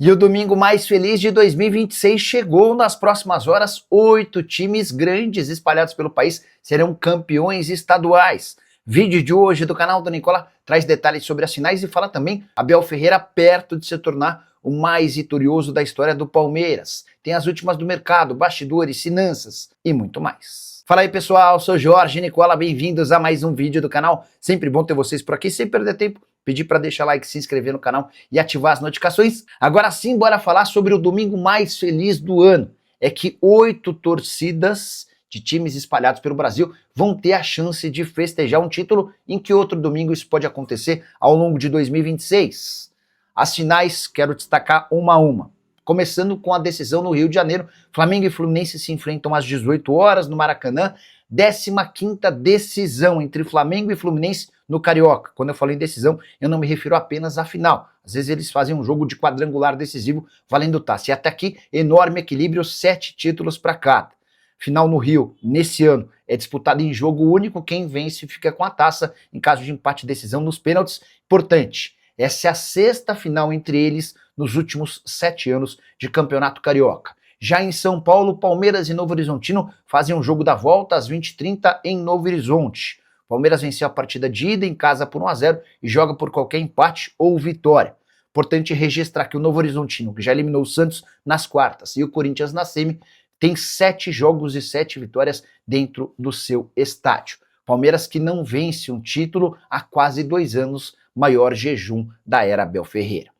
E o domingo mais feliz de 2026 chegou. Nas próximas horas, 8 times grandes espalhados pelo país serão campeões estaduais. Vídeo de hoje do canal do Nicola traz detalhes sobre as finais e fala também Abel Ferreira perto de se tornar o mais vitorioso da história do Palmeiras. Tem as últimas do mercado, bastidores, finanças e muito mais. Fala aí pessoal, sou Jorge Nicola, bem-vindos a mais um vídeo do canal. Sempre bom ter vocês por aqui, sem perder tempo. Pedir para deixar like, se inscrever no canal e ativar as notificações. Agora sim, bora falar sobre o domingo mais feliz do ano. É que 8 torcidas de times espalhados pelo Brasil vão ter a chance de festejar um título. Em que outro domingo isso pode acontecer ao longo de 2026? As finais, quero destacar uma a uma. Começando com a decisão no Rio de Janeiro, Flamengo e Fluminense se enfrentam às 18 horas no Maracanã. 15ª decisão entre Flamengo e Fluminense no Carioca. Quando eu falo em decisão, eu não me refiro apenas à final. Às vezes eles fazem um jogo de quadrangular decisivo valendo taça. E até aqui, enorme equilíbrio, 7 títulos para cada. Final no Rio, nesse ano, é disputado em jogo único. Quem vence fica com a taça. Em caso de empate e decisão nos pênaltis, importante. Essa é a 6ª final entre eles nos últimos 7 anos de campeonato carioca. Já em São Paulo, Palmeiras e Novo Horizontino fazem um jogo da volta às 20h30 em Novo Horizonte. Palmeiras venceu a partida de ida em casa por 1-0 e joga por qualquer empate ou vitória. Importante registrar que o Novo Horizontino, que já eliminou o Santos nas quartas e o Corinthians na semi, tem 7 jogos e 7 vitórias dentro do seu estádio. Palmeiras que não vence um título há quase 2 anos, maior jejum da era Abel Ferreira.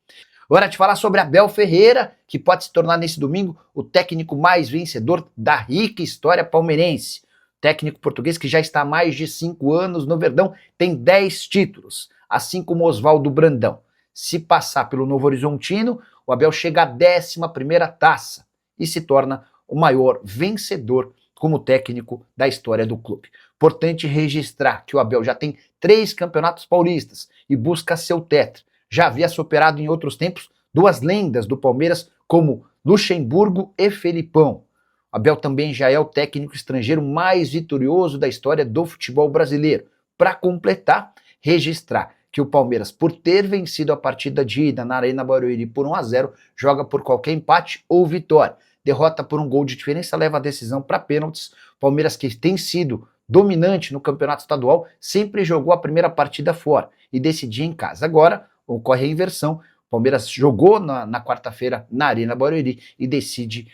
Hora de falar sobre Abel Ferreira, que pode se tornar nesse domingo o técnico mais vencedor da rica história palmeirense. Técnico português que já está há mais de 5 anos no Verdão, tem 10 títulos, assim como Oswaldo Brandão. Se passar pelo Novo Horizontino, o Abel chega à 11ª taça e se torna o maior vencedor como técnico da história do clube. Importante registrar que o Abel já tem 3 campeonatos paulistas e busca seu tetra. Já havia superado em outros tempos 2 lendas do Palmeiras como Luxemburgo e Felipão. Abel também já é o técnico estrangeiro mais vitorioso da história do futebol brasileiro. Para completar, registrar que o Palmeiras, por ter vencido a partida de ida na Arena Barueri por 1-0, joga por qualquer empate ou vitória. Derrota por um gol de diferença leva a decisão para pênaltis. Palmeiras, que tem sido dominante no campeonato estadual, sempre jogou a primeira partida fora e decidia em casa. Agora ocorre a inversão. Palmeiras jogou na quarta-feira na Arena Barueri e decide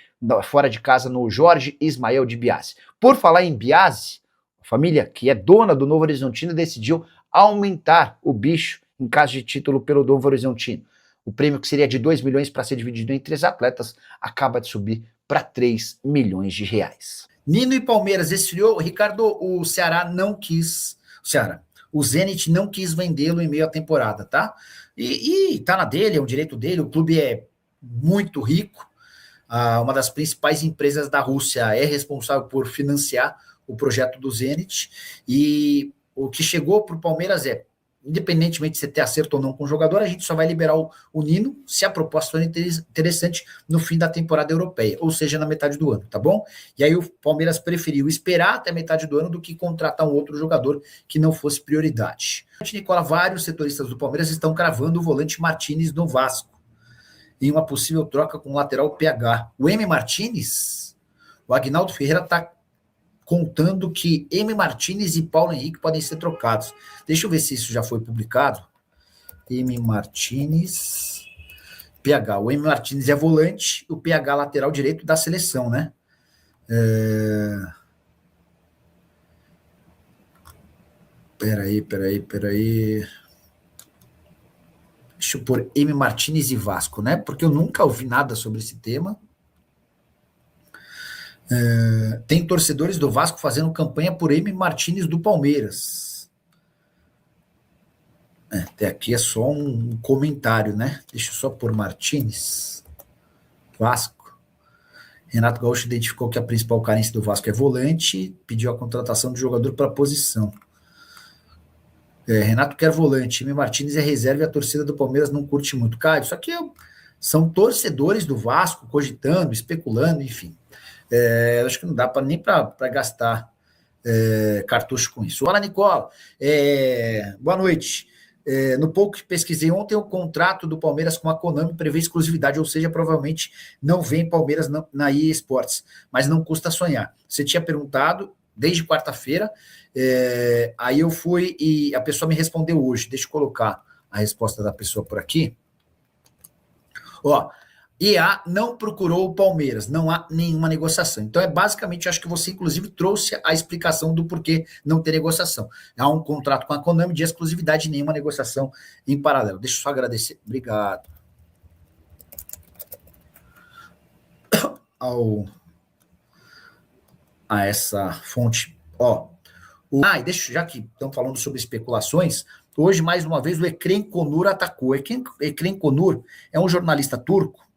fora de casa no Jorge Ismael de Biasi. Por falar em Biasi, a família que é dona do Novo Horizontino decidiu aumentar o bicho em caso de título pelo Novo Horizontino. O prêmio, que seria de 2 milhões para ser dividido entre os atletas, acaba de subir para 3 milhões de reais. Nino e Palmeiras esfriou. Ricardo, o Ceará não quis. O Zenit não quis vendê-lo em meio à temporada, tá? E tá na dele, é um direito dele. O clube é muito rico. Uma das principais empresas da Rússia é responsável por financiar o projeto do Zenit. E o que chegou para o Palmeiras é, independentemente de você ter acerto ou não com o jogador, a gente só vai liberar o Nino se a proposta for interessante no fim da temporada europeia, ou seja, na metade do ano, tá bom? E aí o Palmeiras preferiu esperar até a metade do ano do que contratar um outro jogador que não fosse prioridade. Nicola, vários setoristas do Palmeiras estão cravando o volante Martínez no Vasco, em uma possível troca com o lateral PH. O M. Martínez, o Agnaldo Ferreira está contando que M. Martínez e Paulo Henrique podem ser trocados. Deixa eu ver se isso já foi publicado. M. Martínez, PH. O M. Martínez é volante, o PH lateral direito da seleção, né? Peraí. Deixa eu pôr M. Martínez e Vasco, né? Porque eu nunca ouvi nada sobre esse tema. Tem torcedores do Vasco fazendo campanha por M. Martínez do Palmeiras. Até aqui é só um comentário, né? Deixa eu só pôr Martínez. Vasco. Renato Gaúcho identificou que a principal carência do Vasco é volante, pediu a contratação de jogador para a posição. Renato quer volante, M. Martínez é reserva e a torcida do Palmeiras não curte muito. Cara, isso aqui são torcedores do Vasco cogitando, especulando, enfim. Acho que não dá nem para gastar cartucho com isso. Olá, Nicola. Boa noite. No pouco que pesquisei ontem, o contrato do Palmeiras com a Konami prevê exclusividade, ou seja, provavelmente não vem Palmeiras na EA Sports, mas não custa sonhar. Você tinha perguntado desde quarta-feira, aí eu fui e a pessoa me respondeu hoje. Deixa eu colocar a resposta da pessoa por aqui. Ó, EA não procurou o Palmeiras, não há nenhuma negociação. Então, basicamente, acho que você, inclusive, trouxe a explicação do porquê não ter negociação. Há um contrato com a Konami de exclusividade, nenhuma negociação em paralelo. Deixa eu só agradecer. Obrigado. A essa fonte. E deixa, já que estamos falando sobre especulações, hoje, mais uma vez, o Ekrem Konur atacou. Ekrem Konur é um jornalista turco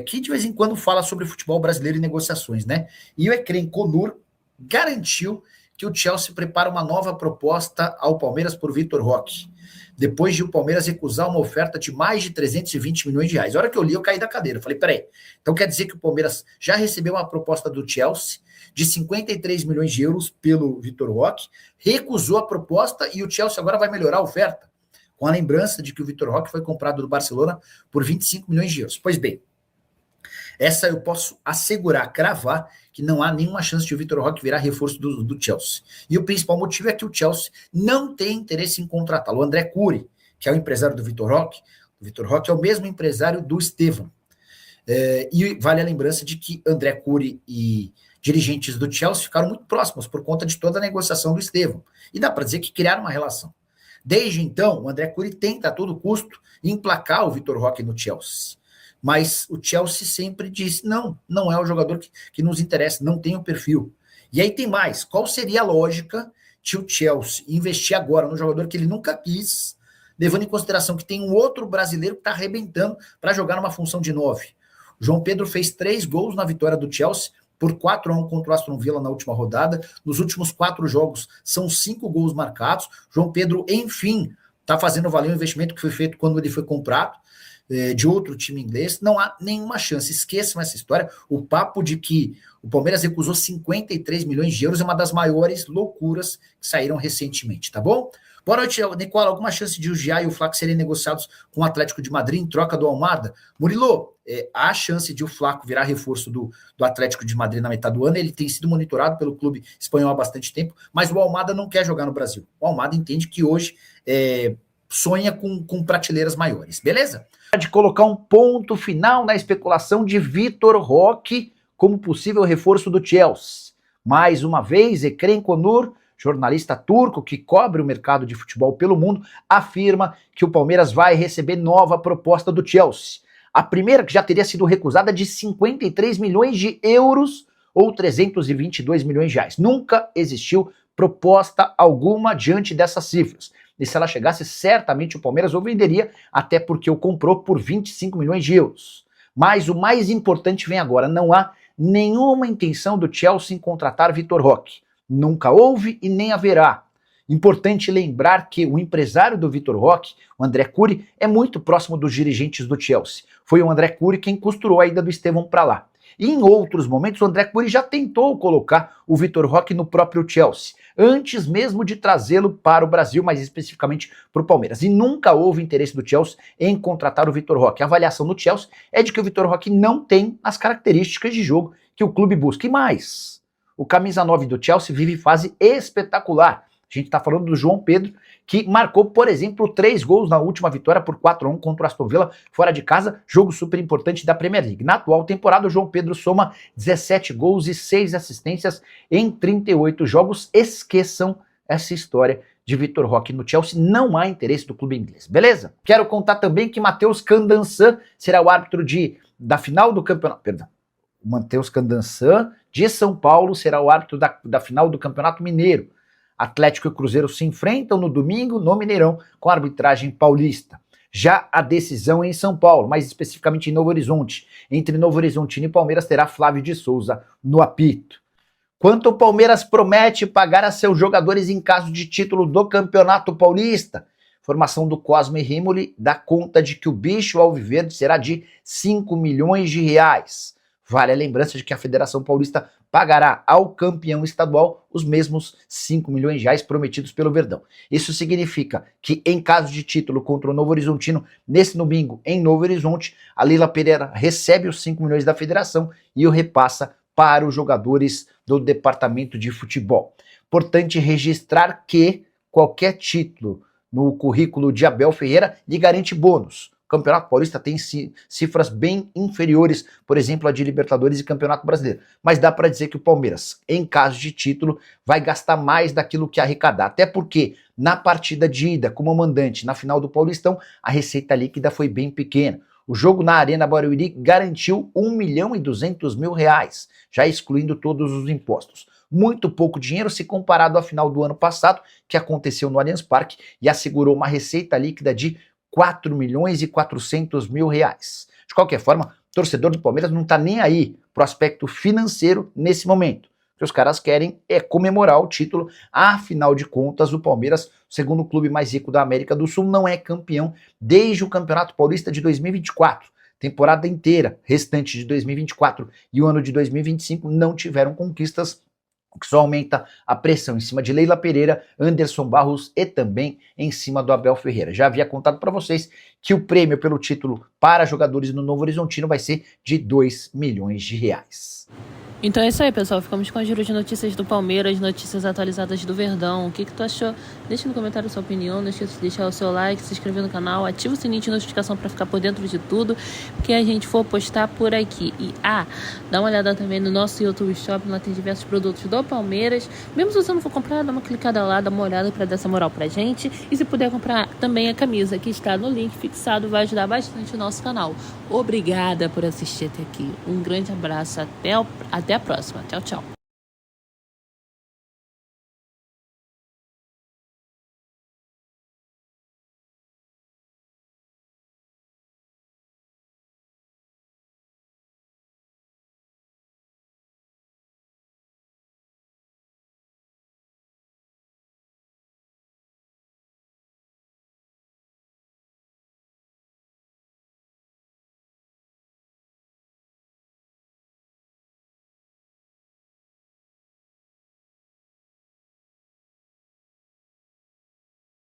que de vez em quando fala sobre futebol brasileiro e negociações, né? E o Ekrem Konur garantiu que o Chelsea prepara uma nova proposta ao Palmeiras por Vitor Roque, depois de o Palmeiras recusar uma oferta de mais de 320 milhões de reais. A hora que eu li, eu caí da cadeira. Eu falei, peraí, então quer dizer que o Palmeiras já recebeu uma proposta do Chelsea de 53 milhões de euros pelo Vitor Roque, recusou a proposta e o Chelsea agora vai melhorar a oferta, com a lembrança de que o Vitor Roque foi comprado do Barcelona por 25 milhões de euros. Pois bem, essa eu posso assegurar, cravar, que não há nenhuma chance de o Vitor Roque virar reforço do Chelsea. E o principal motivo é que o Chelsea não tem interesse em contratá-lo. O André Curi, que é o empresário do Vitor Roque é o mesmo empresário do Estevão. E vale a lembrança de que André Curi e dirigentes do Chelsea ficaram muito próximos por conta de toda a negociação do Estevão. E dá para dizer que criaram uma relação. Desde então, o André Curi tenta a todo custo emplacar o Vitor Roque no Chelsea. Mas o Chelsea sempre disse, não é o jogador que nos interessa, não tem o perfil. E aí tem mais, qual seria a lógica de o Chelsea investir agora no jogador que ele nunca quis, levando em consideração que tem um outro brasileiro que está arrebentando para jogar numa função de 9. O João Pedro fez 3 gols na vitória do Chelsea, por 4-1 contra o Aston Villa na última rodada. Nos últimos 4 jogos, são 5 gols marcados. João Pedro, enfim, está fazendo valer o investimento que foi feito quando ele foi comprado de outro time inglês. Não há nenhuma chance. Esqueçam essa história. O papo de que o Palmeiras recusou 53 milhões de euros é uma das maiores loucuras que saíram recentemente, tá bom? Boa noite, Nicola. Alguma chance de o Gia e o Flaco serem negociados com o Atlético de Madrid em troca do Almada? Murilo, há chance de o Flaco virar reforço do Atlético de Madrid na metade do ano. Ele tem sido monitorado pelo clube espanhol há bastante tempo, mas o Almada não quer jogar no Brasil. O Almada entende que hoje sonha com prateleiras maiores, beleza? De colocar um ponto final na especulação de Vitor Roque como possível reforço do Chelsea. Mais uma vez, Ekrem Konur, jornalista turco que cobre o mercado de futebol pelo mundo, afirma que o Palmeiras vai receber nova proposta do Chelsea. A primeira, que já teria sido recusada, de 53 milhões de euros ou 322 milhões de reais. Nunca existiu proposta alguma diante dessas cifras. E se ela chegasse, certamente o Palmeiras o venderia, até porque o comprou por 25 milhões de euros. Mas o mais importante vem agora. Não há nenhuma intenção do Chelsea em contratar Vitor Roque. Nunca houve e nem haverá. Importante lembrar que o empresário do Vitor Roque, o André Curi, é muito próximo dos dirigentes do Chelsea. Foi o André Curi quem costurou a ida do Estevão para lá. E em outros momentos, o André Curi já tentou colocar o Vitor Roque no próprio Chelsea, antes mesmo de trazê-lo para o Brasil, mais especificamente para o Palmeiras. E nunca houve interesse do Chelsea em contratar o Vitor Roque. A avaliação do Chelsea é de que o Vitor Roque não tem as características de jogo que o clube busca. E mais, o camisa 9 do Chelsea vive fase espetacular. A gente está falando do João Pedro, que marcou, por exemplo, 3 gols na última vitória por 4-1 contra o Aston Villa, fora de casa, jogo super importante da Premier League. Na atual temporada, o João Pedro soma 17 gols e 6 assistências em 38 jogos. Esqueçam essa história de Vitor Roque no Chelsea, não há interesse do clube inglês, beleza? Quero contar também que Matheus Candansan será o árbitro da final do campeonato, perdão, o Matheus Candansan de São Paulo será o árbitro da final do Campeonato Mineiro. Atlético e Cruzeiro se enfrentam no domingo no Mineirão com a arbitragem paulista. Já a decisão em São Paulo, mais especificamente em Novo Horizonte, entre Novo Horizonte e Palmeiras, terá Flávio de Souza no apito. Quanto o Palmeiras promete pagar a seus jogadores em caso de título do Campeonato Paulista, formação do Cosme Rimoli dá conta de que o bicho alviverde será de 5 milhões de reais. Vale a lembrança de que a Federação Paulista pagará ao campeão estadual os mesmos 5 milhões de reais prometidos pelo Verdão. Isso significa que, em caso de título contra o Novo Horizontino, nesse domingo em Novo Horizonte, a Leila Pereira recebe os 5 milhões da federação e o repassa para os jogadores do departamento de futebol. Importante registrar que qualquer título no currículo de Abel Ferreira lhe garante bônus. O Campeonato Paulista tem cifras bem inferiores, por exemplo, a de Libertadores e Campeonato Brasileiro. Mas dá para dizer que o Palmeiras, em caso de título, vai gastar mais daquilo que arrecadar. Até porque, na partida de ida, como mandante, na final do Paulistão, a receita líquida foi bem pequena. O jogo na Arena Barueri garantiu R$1.200.000, já excluindo todos os impostos. Muito pouco dinheiro se comparado à final do ano passado, que aconteceu no Allianz Parque e assegurou uma receita líquida de R$4.400.000. De qualquer forma, o torcedor do Palmeiras não está nem aí pro aspecto financeiro nesse momento. O que os caras querem é comemorar o título. Afinal de contas, o Palmeiras, o segundo clube mais rico da América do Sul, não é campeão desde o Campeonato Paulista de 2024. Temporada inteira, restante de 2024 e o ano de 2025 não tiveram conquistas, o que só aumenta a pressão em cima de Leila Pereira, Anderson Barros e também em cima do Abel Ferreira. Já havia contado para vocês que o prêmio pelo título para jogadores no Novo Horizontino vai ser de R$2 milhões. Então é isso aí, pessoal. Ficamos com a giro de notícias do Palmeiras, notícias atualizadas do Verdão. O que tu achou? Deixa no comentário a sua opinião, não esqueça de deixar o seu like, se inscrever no canal, ativa o sininho de notificação para ficar por dentro de tudo que a gente for postar por aqui. E dá uma olhada também no nosso YouTube Shop, lá tem diversos produtos do Palmeiras. Mesmo se você não for comprar, dá uma clicada lá, dá uma olhada para dar essa moral pra gente. E se puder comprar também a camisa que está no link fixado, vai ajudar bastante o nosso canal. Obrigada por assistir até aqui. Um grande abraço, até a próxima. Tchau, tchau.